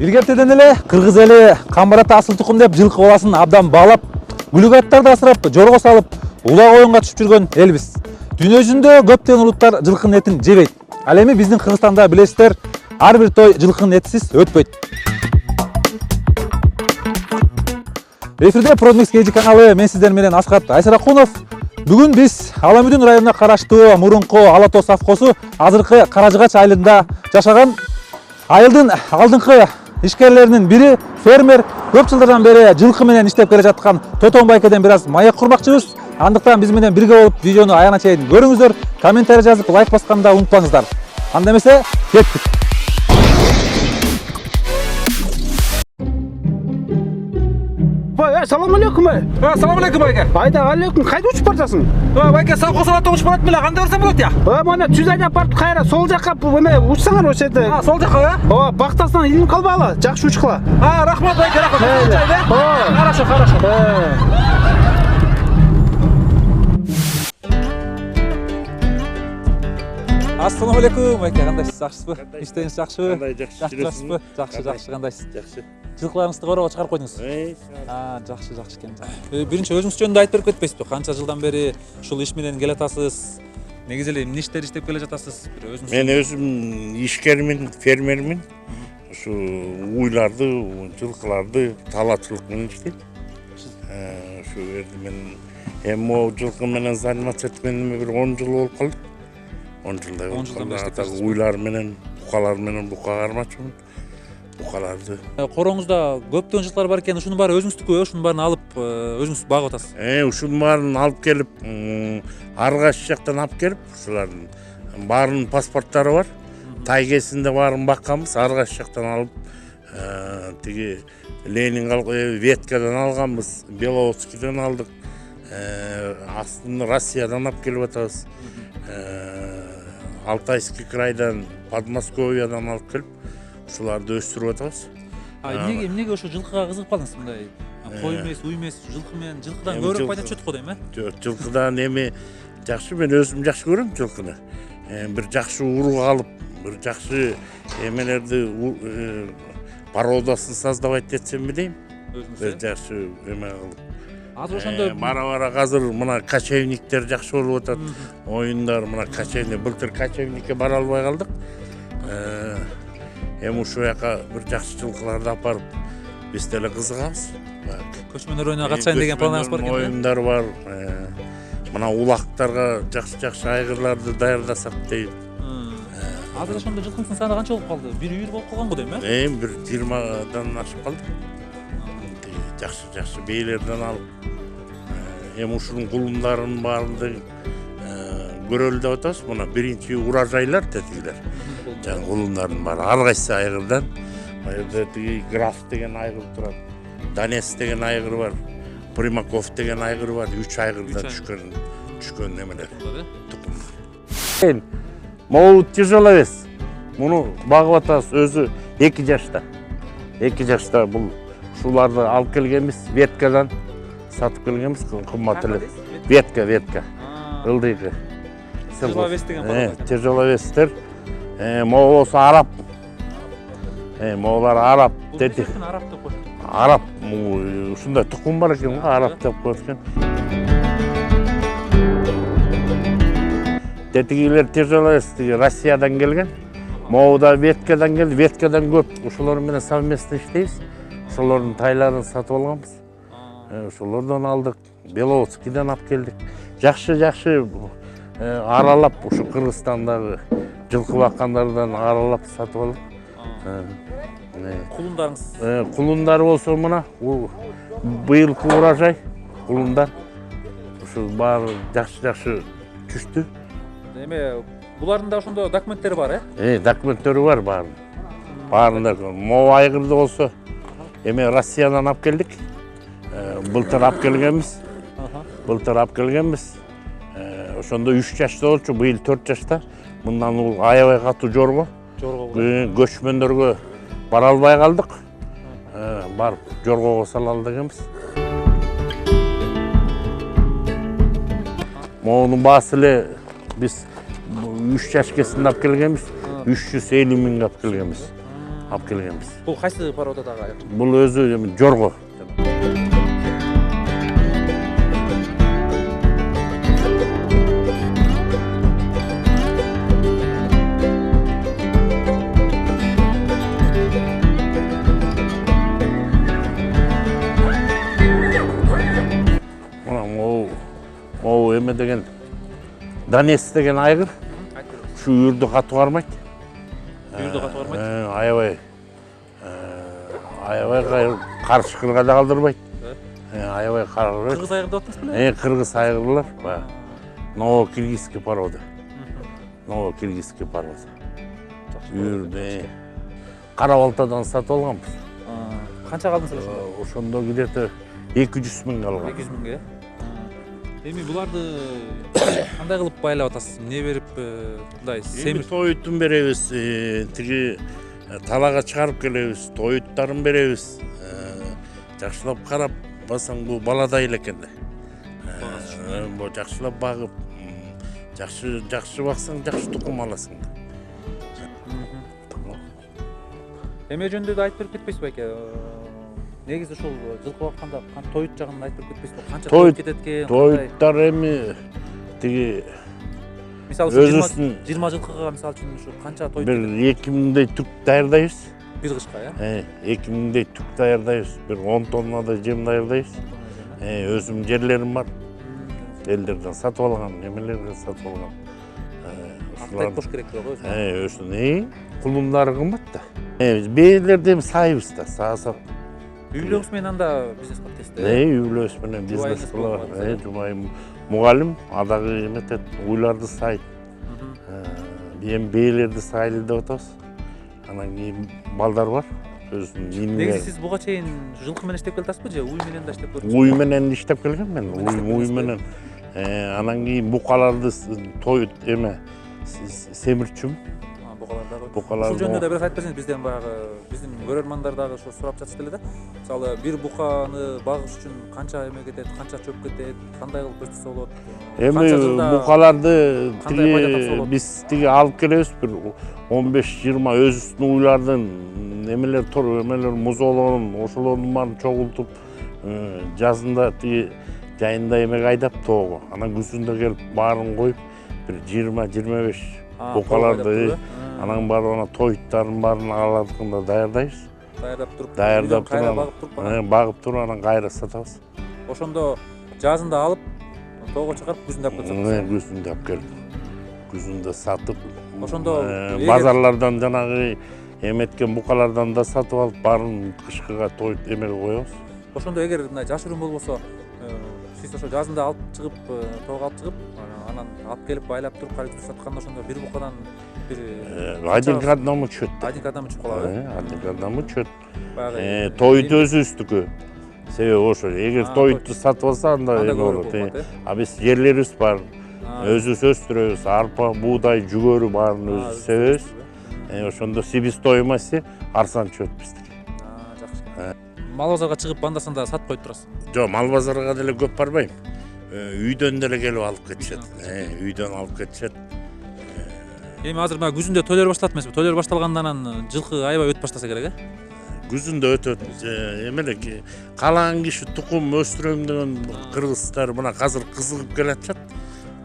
Илгертеден эле кыргыз эли камбарата асыл тукум деп жылкы баласын абдан баалап, бүлүк аттарды асырап, жорго салып, улак оюнга түшүп жүргөн элбиз. Дүйнө жүзүндө көптөгөн улуттар жылкынын этин жебейт. Ал эми биздин Кыргызстанда билесиздер, ар бир той жылкынын этисиз өтпөйт. Эфирде Продмикс KG каналы, мен сиздер менен Аскат Айсаракунов. Бүгүн биз Аламүдүн районуна караштуу мурунку Ала Тоо совхозу азыркы Каражыгач айылында жашаган айылдын алдыңкы ишкерлеринин бири фермер, көп жылдардан бери жылкы менен иштеп келе жаткан Тотон байкеден бир аз маек курмакчыбыз. Андыктан биз менен бирге болуп видеону аягына чейин көрүңүздөр, комментарий жазып, лайк басканды унутпаңыздар. Анда эмесе, кеттик. Салам алейкум. Салам алейкум байке. Айда алейкум. Кайда учуп барасың? Байке, совхоз Ала Тоо учуп барат беле, кандай барсам болот я? Мына түз айдап барып кайра сол жакка мына учсаңар ошол жерде. Сол жакка, Ооба, бактасынан илинип калбагыла. Жакшы учкула. Рахмат байке, рахмат. Хорошо, хорошо. Ассаламу алейкум байке, кандайсыз, жакшысызбы? Иштериңиз жакшыбы? Кандай жакшы жүрөсүңбү? Жакшы, кандайсыз? Жакшы. Жылкыларыңызды короого чыгарып койдуңуз. Жакшы экен. Биринчи өзүңүз жөнүндө айтып берип кетпейсизби? Канча жылдан бери ушул иш менен келе атасыз? Негизи эле эмне иштер иштеп келе жатасыз? Өзүңүз. Мен өзүм ишкермин, фермермин. Ушу уйларды, жылкыларды талаачылык менен иштейм. Ушу жерде мен эми жылкы менен заниматься эткениме бир 10 жыл болуп калды. 10 жылдай болуп калды. Уйлар менен, букалар менен бука кармачымын. Букаларды. Корооңузда көптөгөн жылкылар бар экен, ушунун баары өзүңүздүкү, ушунун баарын алып, өзүңүз багып атасыз. Ушунун баарын алып келип, ар кайсы жактан алып келип, ушулардын баарынын паспорттары бар. Тайгесинде баарын бакканбыз, ар кайсы жактан алып, тиги Ленин веткадан алганбыз, Беловодскийден алдык, астын Россиядан алып келип атабыз. Алтайский крайдан, Подмосковьядан алып келип, ушуларды өстүрүп атабыз. Эмнеге ошо жылкыга кызыгып калдыңыз мындай? Кой эмес, үй эмес, жылкы менен жылкыдан көбүрөөк пайда түшөт го дейм, Жок, жылкыдан эми жакшы, мен өзүм жакшы көрөм жылкыны. Бир жакшы урук алып, бир жакшы эмелерди породасы создавать этсем дейм. Бир жакшы эме кылып. Азыр ошондо бара азыр мына кочевниктер жакшы болуп атат. Оюндар мына кочевник, былтыр кочевникке бара албай калдык. Эми ушул жака бир жакшы жылкыларды алып барып, биз деле кызыгабыз. Көчмөндөр оюнуна катышайын деген планыңыз бар экен. Оюндар бар. Мына улактарга жакшы айгырларды даярдасак дейм. Азыр ошондо жылкынын саны канча болуп калды? Бир үйүр болуп калган го дейм, Бир 20дан ашып калды. Жакшы бейлерден алып, эми ушунун кулумдарынын баарын көрөлү деп атабыз. Мына биринчи урожайлар тетигилер. Жана кулумдардын баары ар кайсы айгырдан. Бул тиги Граф деген айгыр турат. Донец деген айгыр бар. Примаков деген айгыр бар. 3 айгырдан түшкөн немелер. Тукум. Могу тяжеловес. Муну багып атабыз, өзү 2 жашта. 2 жашта бул ушуларды алып келгенбиз, веткадан сатып келгенбиз, кымбат эле. Ветка. Ылдыйкы. Тяжеловес деген бар. Тяжеловестер. Могу болсо араб. Моголар араб деди. Араб деп коет. Араб, ушундай тукум бар экен, араб деп коет экен. Детигилер тяжеловес Россиядан келген. Могуда веткадан келди, веткадан көп. Ушулар менен совместно иштейбиз. Ошолордун тайларын сатып алганбыз. Ошолордон алдык. Беловодскийден алып келдик. Жакшы аралап ушу Кыргызстандагы жылкы баккандардан аралап сатып алдык. Кулундарыңыз? Кулундар болсо мына быйылкы урожай кулундар. Ушу баары жакшы түштү. Эми булардын да ошондо документтери бар, Документтери бар баарын. Баарында могу айгырды болсо эми Россиядан алып келдик. Былтыр алып келгенбиз. Ошондо 3 жашта болчу, быйыл 4 жашта. Мындан ул аябай катуу жорго. Көчмөндөргө бара албай калдык. Барып жоргого салалы дегенбиз. Могунун баасы эле биз 3 жаш кезинде алып келгенбиз. 350 миңге алып келгенбиз. алып келгенбиз. Бул кайсы породадагы аяк? Бул өзү жорго. О, эме деген Донец деген айгыр. Şu үйүрдү катуу кармайт. Үйүрдү катуу кармайт. Аябай карышкырга да калдырбайт. Аябай карышкыр. Кыргыз айгыр деп атасыз беле? Кыргыз айгырлар. Новокиргизский порода. Новокиргизский порода. Үйүрдү кара балтадан сатып алганбыз. Канчага алдыңыз ошондо? Ошондо где-то 200 миңге алгам. 200 миңге. Эми буларды кандай кылып байлап атасыз? Эмне берип мындай Эми тоюттун беребиз, тиги талага чыгарып келебиз, тоюттарын беребиз. Жакшылап карап басаң бул баладай экен да. Бу жакшылап багып, жакшы баксаң жакшы тукум аласың да. Эме жөнүндө да айтып берип кетпейсиз байке? Негизи ушул жылкы бакканда тоют жагын айтып берип кетпейсизби? Канча тоют кетет экен? Тоюттар эми тиги мисалы 20 жылкыга мисалы үчүн ушу канча тоют бир 2000дей түк даярдайбыз. Бир кышка, э? 2000дей түк даярдайбыз. Бир 10 тоннадай жем даярдайбыз. Өзүм жерлерим бар. Элдерден сатып алган, немелерден сатып алган. Актайып кош керек го өзү. Өсүн кулундары кымбат да. Биз бээлерди сайбыз да, саасак. Үй бүлөңүз менен анда бизнес кылып атасыз да? Үй бүлөбүз менен бизнес кылып, жубайым мугалим, адагы эметет, уйларды сайт. Эми бээлерди сайлы деп атабыз. Анан кийин балдар бар. Негизи сиз буга чейин жылкы менен иштеп келатасызбы же уй менен да иштеп көрдүңүзбү? Уй менен иштеп келгем мен. Уй менен. Анан кийин букаларды тоют эме семирчүм. Ушул жөнүндө да бир айтып берсеңиз, бизден баягы биздин көрөрмандар дагы ошо сурап жатышты эле да. Мисалы бир буканы багыш үчүн канча эме кетет, канча чөп кетет, кандай кылып өстүрсө болот? Эми букаларды тиги биз тиги алып келебиз, бир 15-20 өзүбүздүн уйлардын эмелер тор эмелер музоолорун, ошолордун баарын чогултуп, жазында тиги жайында эмеге айдап тоого. Анан күзүндө келип баарын коюп, бир 20-25 букаларды анан баары тоюттардын баарын аладыкында даярдайбыз. Даярдап туруп, багып туруп анан кайра сатабыз. Ошондо жазында алып, тоого чыгарып күзүндө алып кетсеңиз. Күзүндө алып келип, күзүндө сатып. Ошондо базарлардан жанагы эметкен букалардан да сатып алып, баарын кышкыга тоют эмеге коебуз. Ошондо эгер мындай жашыруун болбосо, сиз ошо жазында алып чыгып, тоого алып чыгып, анан алып келип байлап туруп кайра сатканда ошондо бир букадан бир один к одному чөт. Один к одному чыгып калат. Один к одному чөт. Тоют өзүбүздүкү. Себеби ошо, эгер тоютту сатып алса анда эме болот. А биз жерлерибиз бар. Өзүбүз өстүрөбүз, арпа, буудай, жүгөрү баарын өзүбүз себебиз. Ошондо себестоимости арзан чөт биздики. Жакшы. Мал базарга чыгып анда-санда сатып коюп турасыз? Жок, мал базарга деле көп барбайм. Үйдөн деле келип алып кетишет. Үйдөн алып кетишет. Эми азыр мына күзүндө тойлор башталат эмеспи? Тойлор башталгандан анан жылкы аябай өтүп баштаса керек, Күзүндө өтөт. Эмелек каалаган киши тукум өстүрөм деген кыргыздар мына азыр кызыгып келатышат.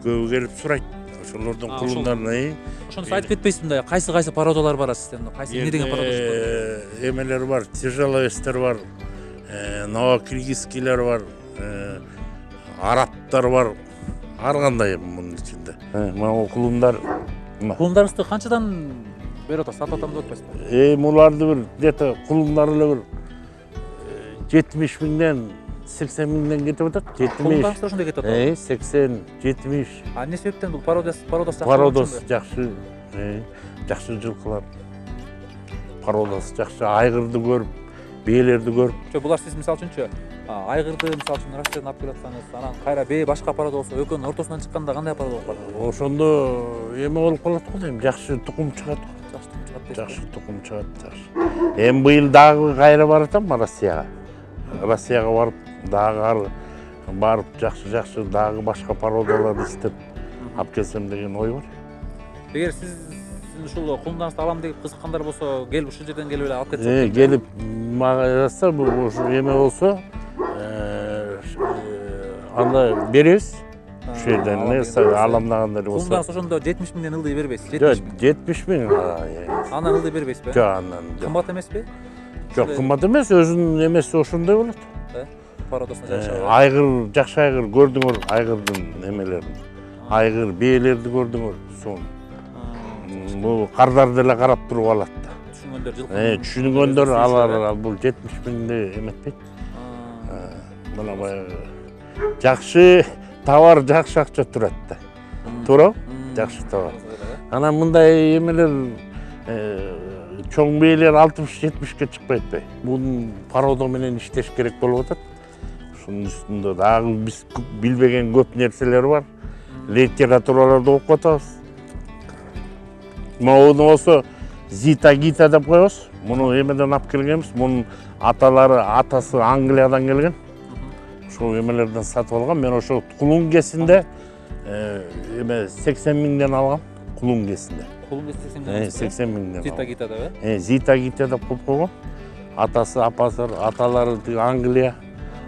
Көбү келип сурайт. Ошолордун кулундарын. Ошондо айтып кетпейсизби мындай кайсы пародалар бар сизден? Кайсы эмне деген парода? Эмелер бар, тяжеловестер бар, новокиргизскийлер бар, арабтар бар. Ар кандай мунун ичинде. Мына кулундар. Кулундарыңызды канчадан берип атасыз? Сатып атам деп атпайсызбы? Муларды бир где-то кулундар эле бир 70 миңден 80 миңден кетип атат. 70. Кулундарыңыздар ошондой кетип атат. 80, 70. Эмне себептен бул пародасы жакшы? Пародасы жакшы. Жакшы жылкылар. Пародасы жакшы, айгырды көрүп, бээлерди көрүп. Жок, булар сиз мисалы үчүнчү айгырды мисалы үчүн Россиядан алып келип атсаңыз, анан кайра бээ башка парода болсо, экөөнүн ортосунан чыкканда кандай парода болуп калат? Ошондо эме болуп калат го дейм, жакшы тукум чыгат. Жакшы тукум чыгат, жакшы. Эми быйыл дагы кайра баратам Россияга. Россияга барып, дагы барып жакшы дагы башка пародаларды издеп алып келсем деген ой бар. Эгер сиздин сиздин ушул кулундарыңызды алам деп кызыккандар болсо, келип ушул жерден келип эле алып кетсе. Келип мага жазса, бул ушу эме болсо, анда беребиз. Ушул жерден аламдагандар болсо. Кулундарыңыз ошондо 70 миңден ылдый бербейсиз. 70 миң. Андан ылдый бербейсизби? Жок, андан. Кымбат эмеспи? Жок, кымбат эмес, өзүнүн эмеси ошондой болот. Породасына жакшы. Айгыр, жакшы айгыр көрдүңөр, айгырдын эмелерин. Айгыр, бээлерди көрдүңөр, son. Бул кардар деле карап туруп алат да. Түшүнгөндөр жылкы. Түшүнгөндөр алар бул 70 миңди эметпейт. Мына баягы жакшы товар, жакшы акча турат да. Туурабы? Жакшы товар. Анан мындай эмелер чоң бээлер 60-70ке чыкпайт бе? Бунун порода менен иштеш керек болуп атат. Ушунун үстүндө дагы биз билбеген көп нерселер бар. Литератураларды окуп атабыз. Муну болсо Зита Гита деп коебуз. Муну эмеден алып келгенбиз. Мунун атасы Англиядан келген. Ошол эмелерден сатып алгам. Мен ошо кулунгесинде 80 миңден алгам. Кулунгесинде. Кулунгесинде 80 миңден. 80 миңден. Зита Гита деп, Зита Гита деп коюп койгон. Атасы, апасы, аталары Англия,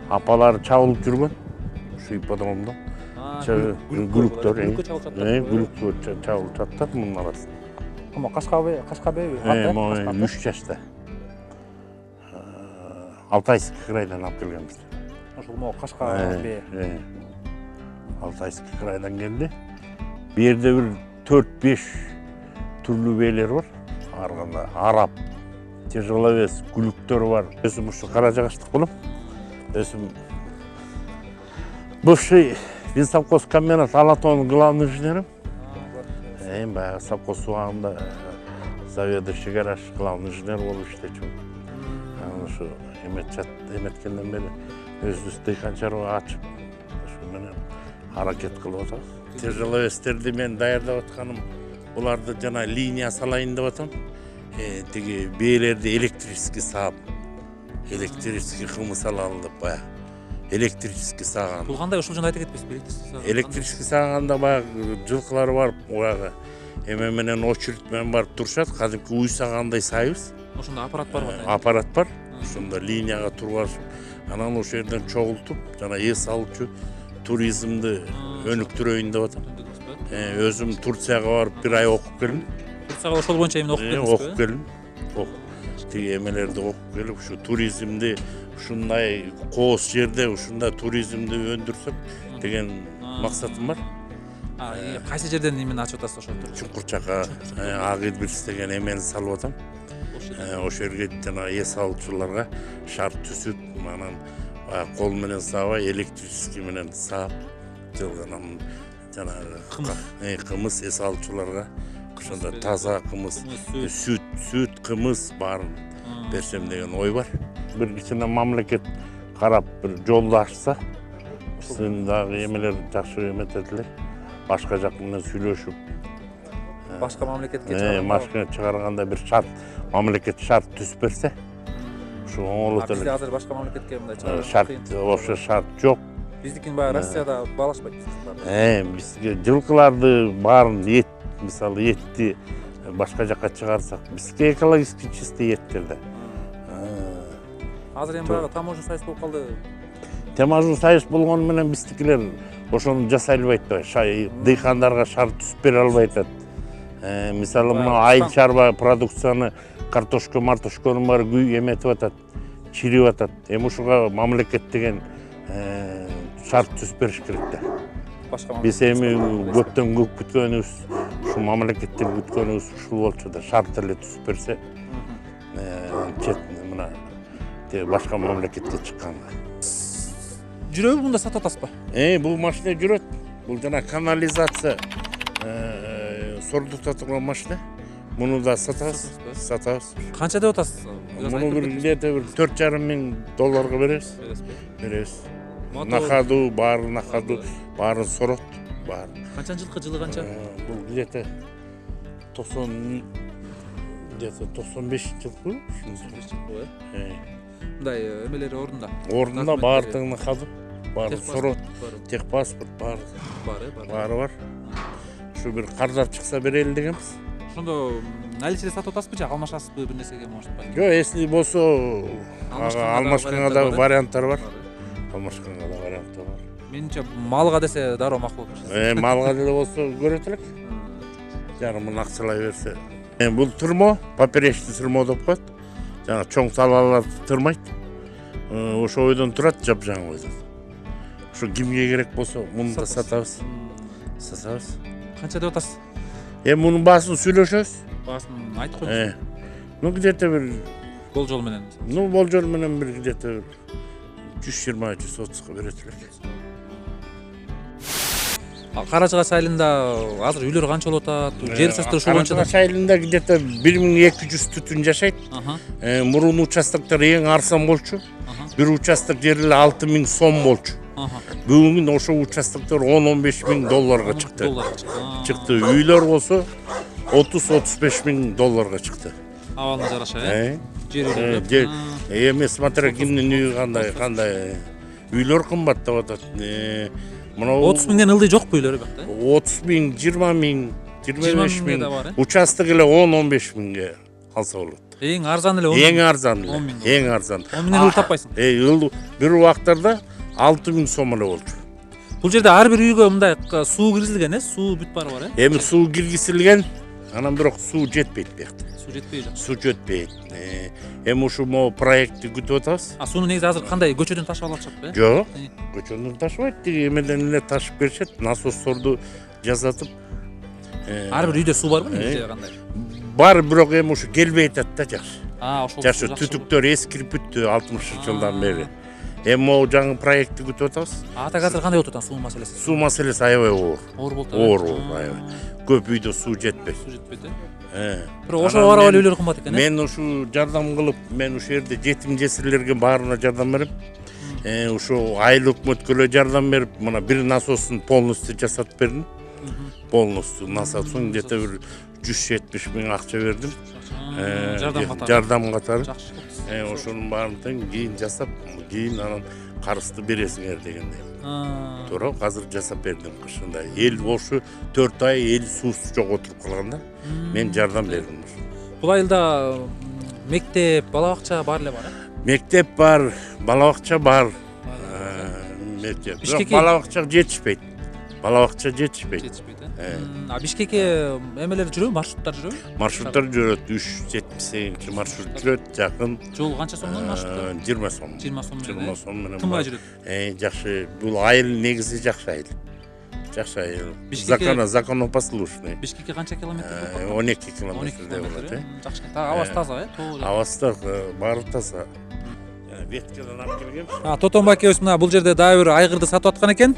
апалары чабылып жүргөн. Ушу ипподромдо. Гүлүктөр, гүлүктөр чабылып жатат мунун арасында. Ama Кашкабей 3 жашта. Алтайский крайдан алып келгенбиз. Ошол могу Кашкабей. Алтайский крайдан келди. Бу жерде бир 4-5 түрлүү бээлер бар. Арганда араб, тяжеловес, гүлүктөр бар. Өзүм ушу кара жагаштык болом. Өзүм бывший Винсовхоз комбинат Алатонун главный инженерим. Баягы совхоз убагында заведующий гараж главный инженер болуп иштечүмүн. Ошо эметкенден бери өзүбүз дыйкан чарба ачып, ошо менен аракет кылып атабыз. Тяжеловестерди мен даярдап атканым, буларды жана линия салайын деп атам. Тиги бээлерди электрический саап, электрический кымыз алалы деп баягы. Электрический саган. Бул кандай ушул жөнүндө айта кетпейсизби? Электрический саганда баягы жылкылар барып, баягы эме менен очередь менен барып турушат. Кадимки уй сагандай сайбыз. Ошондо аппарат барбы? Аппарат бар. Ошондо линияга тургузуп, анан ошол жерден чогултуп, жана эс алуучу туризмди өнүктүрөйүн деп атам. Өзүм Турцияга барып 1 ай окуп келдим. Турцияга ошол боюнча эмне окуп келдиңизби? Окуп келдим. Тиги эмелерди окуп келип, ушу туризмди ушундай кооз жерде ушундай туризмди өндүрсөк деген максатым бар. Кайсы жерден эмени ачып атасыз ошондо? Чуңкурчакка Агидбирс деген эмени салып атам. Ошол жерге жана эс алуучуларга шарт түзүп, анан кол менен саабай, электрический менен саап, жылганам жанагы кымыз эс алуучуларга ошондо таза кымыз, сүт, кымыз баарын берсем деген ой бар. Бир кичине мамлекет карап бир жолду ачса, биздин дагы эмелер жакшы эметет эле. Башка жак менен сүйлөшүп, башка мамлекетке чыгарганда бир шарт, мамлекет шарт түзүп берсе, ушу оңолот эле. Бизде азыр башка мамлекетке мындай чыгаруу шарт, вообще шарт жок. Биздикин баягы Россияда баалашпайт. Бизге жылкыларды баарын эт, мисалы этти башка жакка чыгарсак, бизге экологически чистый эттерди. Азыр эми баягы таможня союз болуп калды. Таможня союз болгону менен биздикилер ошону жасай албайт да. Дыйкандарга шарт түзүп бере албайт атат. Мисалы мына айыл чарба продукцияны картошка-мартошконун баары күй эметип атат, чирип атат. Эми ушуга мамлекет деген шарт түзүп бериш керек да. Биз эми көптөн көп күткөнүбүз, ушу мамлекеттен күткөнүбүз ушул болчу да. Шарт эле түзүп берсе, чет мына башка мамлекетке чыкканга. Жүрөбү мында сатып атасызбы? Бул машина жүрөт. Бул жана канализация сордута турган машина. Муну да сатабыз. Канча деп атасыз? Муну бир $4,5 миң беребиз. На ходу, баарын сорот, баарын. Канча жылы канча? Бул где-то 95 жылкы. Мындай эмелери орунда. Орунда баардыгына ходу, баары сорот, техпаспорт баары бар. Ушу бир кардар чыкса берели дегенбиз. Ошондо наличие сатып атасызбы же алмашасызбы бир нерсеге может быть? Жок, если болсо алмашканга да варианттар бар. Бар. Алмашканга да варианттар бар. Менимче малга десе дароо макул болуп. Малга деле болсо көрөт элек. Жарымын акчалай берсе. Бул тырмо, поперечный тырмо деп коет. Жана чоң талаалар тырмайт. Ошо ойдон турат, жапжаң ойдон. Ошо кимге керек болсо муну да сатабыз. Сатабыз. Канча деп атасыз? Мунун баасын сүйлөшөбүз. Баасын айтып коюңуз. Ну где-то бир, Болжол менен. ну болжол менен бир где-то 120-130га берет элек. Кара Жыгач айылында азыр үйлөр канча болуп атат? Жер участогу ушул боюнча да. Кара Жыгач айылында где-то 1200 түтүн жашайт. Мурун участоктор эң арзан болчу. Бир участок жери 6000 сом болчу. Бүгүн ошо участоктор 10-15 миң долларга чыкты. Чыкты. Үйлөр болсо 30-35 миң долларга чыкты. Абалына жараша, жер. Эми смотря кимдин үйү кандай үйлөр кымбат деп атат. 30 миңден ылдый жокпу үйлөрү бакта? 30 миң, 20 миң, 25 миңге да миң. бар, Участок эле 10-15 миңге алса болот. Эң арзан эле 10 Эң миң. арзан. 10 миң. Эң арзан. 10 миңден ылдый таппайсың. Бир убактарда 6000 сом эле болчу. Бул жерде ар бир үйгө мындай суу киргизилген, Суу бүт бары бар, Эми суу киргизилген, анан бирок суу жетпейт биякта. Суу жетпей жатат. Суу жетпейт. Эми ушу могу проектти күтүп атабыз. Сууну негизи азыр кандай көчөдөн ташып алып атышат, Жок, көчөдөн ташыбайт, эмеден эле ташып беришет, насосторду жасатып. Ар бир үйдө суу барбы же кандай? Бар, бирок эми ушу келбей атат да жакшы. Ошол. Жакшы түтүктөр эскирип бүттү 60 жылдан бери. Эми могу жаңы проектти күтүп атабыз. Так азыр кандай болуп атат суу маселеси? Суу маселеси аябай оор. Оор болуп Оор, аябай. Көп үйдө суу жетпейт. Суу жетпейт, Бирок ошо бара үйлөр кымбат экен, Мен ушу жардам кылып, мен ушул жерде жетим жесирлерге баарына жардам берем. Ушу айыл өкмөткө эле жардам берип, мына бир насостун полностью жасатып бердим. Полностью насостун где-то бир 170 миң акча бердим. Жардам катары. Ошонун баарын кийин жасап, кийин анан карызды бересиңер дегендей. Туура, азыр жасап бердим кышында. Эл ошу 4 ай эл суусуз жок отуруп калганда, мен жардам бердим. Бул айылда мектеп, бала бакча баары эле бар, Мектеп бар, бала бакча бар. Мектеп. Бирок бала бакча жетишпейт. Бала бакча жетишпейт. Бишкекке эмелер жүрөбү, маршруттар жүрөбү? Маршруттар жүрөт, 378 маршрут жүрөт, жакын. Жол канча сомдон маршруттар? 20 сом. 20 сом менен. менен. Тынбай жүрөт. Жакшы, бул айыл негизи жакшы айыл. Жакшы айыл. Законопослушный. Бишкекке канча километр? 12 километрдей болот. Жакшы. Абасы таза, Абасы баары таза. Веткадан алып келгем. Тотонбай акебиз мына бул жерде дагы бир айгырды сатып аткан экен.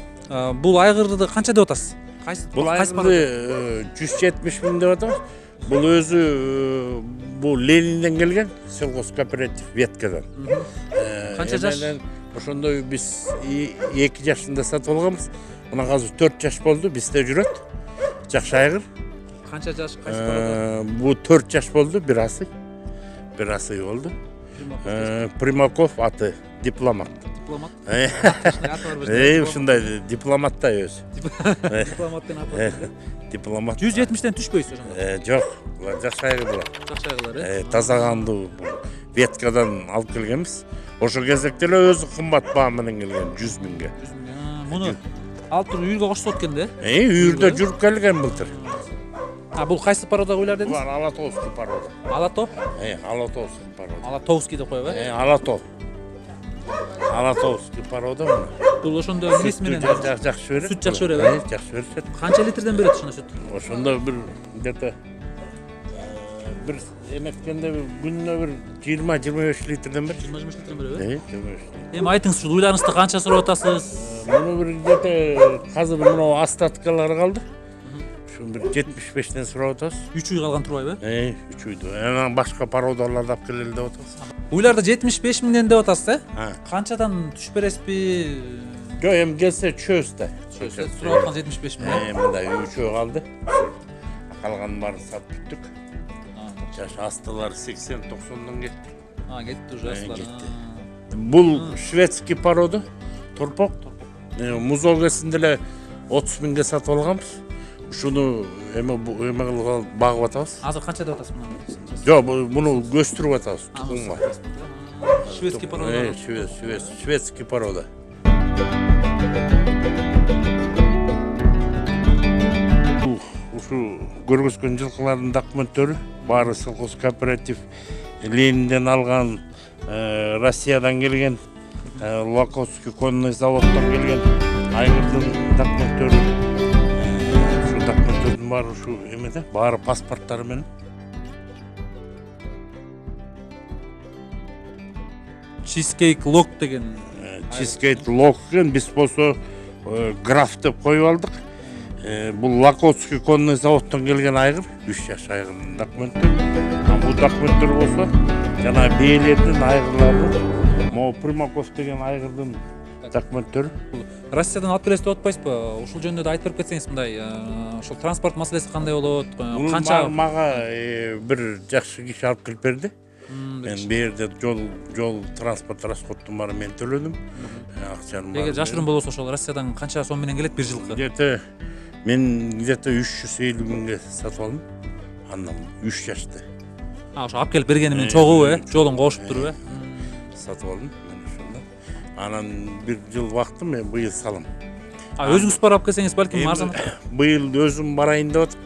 Бул айгырды канча деп атасыз? Бул айгырды 170 миң деп атабыз. Бул өзү бул Ленинден келген, сельхоз кооператив веткадан. Канча жаш? Ошондой биз 2 жашында сатып алганбыз. Мына азыр 4 жаш болду, бизде жүрөт. Жакшы айгыр. Канча жаш? Кайсы барады? Бул 4 жаш болду, бир асый. Бир асый болду. Примаков аты, дипломат. Дипломат? Ушундай дипломат да өзү. Дипломаттын аты. Дипломат. 170-тен түшпөйсүз ошондо. Жок, булар жакшы айгыр булар. Жакшы айгырлар, Таза кандуу веткадан алып келгенбиз. Ошо кезекте эле өзү кымбат баа менен келген, 100 миңге. 100 миң. Муну алып туруп үйүргө кошсот экен да? Үйүрдө жүрүп келген былтыр. Бул кайсы породага үйлөр дедиңиз? Булар Алатоовский порода. Алато? Алатоовский порода. Алатовский деп коебу, Алатов. Алатоовский порода. Бул ошондо эмес менен жакшы берет. Сүт жакшы берет. Жакшы берет. Канча литрден берет ошондо сүт? Ошондо бир где-то бир эметкенде күнүнө бир 20-25 литрден берет. 25 литрден берет. 25. Эми айтыңызчы, уйларыңызды канча сурап атасыз? Муну бир где-то азыр мына остаткалары калды. Ушун бир 75тен сурап атабыз. 3 үй калган турбайбы? 3 үйдү. Анан башка породаларды алып келели деп атабыз. Уйларды 75 миңден деп атасыз, Канчадан түшүп бересизби? Жок, эми келсе чөз да. Сурап аткан 75 миң. Мындай үчөө калды. Калганын баарын сатып бүттүк. Жаш астылары 80-90дон кетти. Кетти уже астылар. Бул шведский порода, торпок. Музогесинде эле 30 миңге сатып алганбыз. ушуну эме кылып алып багып атабыз. Азыр канча деп атасыз мына? Жок, муну өстүрүп атабыз тукумга. Шведский порода. Шведский порода. Ушу көргөзгөн жылкылардын документтери баары совхоз кооператив Ленинден алган, Россиядан келген, Лаковский конный заводдон келген айгырдын документтери. Ушу документтердин баары ушу эмеде, баары паспорттары менен. Cheesecake Lock деген. Cheesecake Lock деген биз болсо граф деп коюп алдык. Бул Лаковский конный заводдон келген айгыр, 3 жаш айгырдын документтери. Бул документтер болсо жана бээлердин айгырлардын, могу Примаков деген айгырдын документтери. Россиядан алып келесиз деп атпайсызбы? Ушул жөнүндө да айтып берип кетсеңиз мындай, ушул транспорт маселеси кандай болот? Канча мага бир жакшы киши алып келип берди. Мен берде жол транспорт расходтун баарын мен төлөдүм. Акчаны эгер жашыруун болбосо ошол Россиядан канча сом менен келет бир жылкы? Мен где-то 350 миңге сатып алдым. Андан 3 жашты. Ошо алып келип бергени менен чогуу, жолун кошуп туруп, сатып алдым мен ошондо. Анан бир жыл убакытым мен быйыл салам. Өзүңүз барып алып келсеңиз балким арзан. Быйыл өзүм барайын деп атып,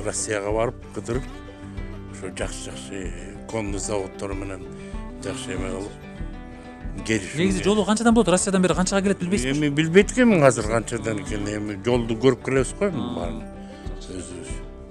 Россияга барып кыдырып, ошо жакшы конный заводдор менен жакшы эме кылып Негизи жолу канчадан болот? Россиядан бери канчага келет билбейсизби? Эми билбейт экенмин азыр канчадан экенин. Эми жолду көрүп келебиз го баарын. Өзүбүз.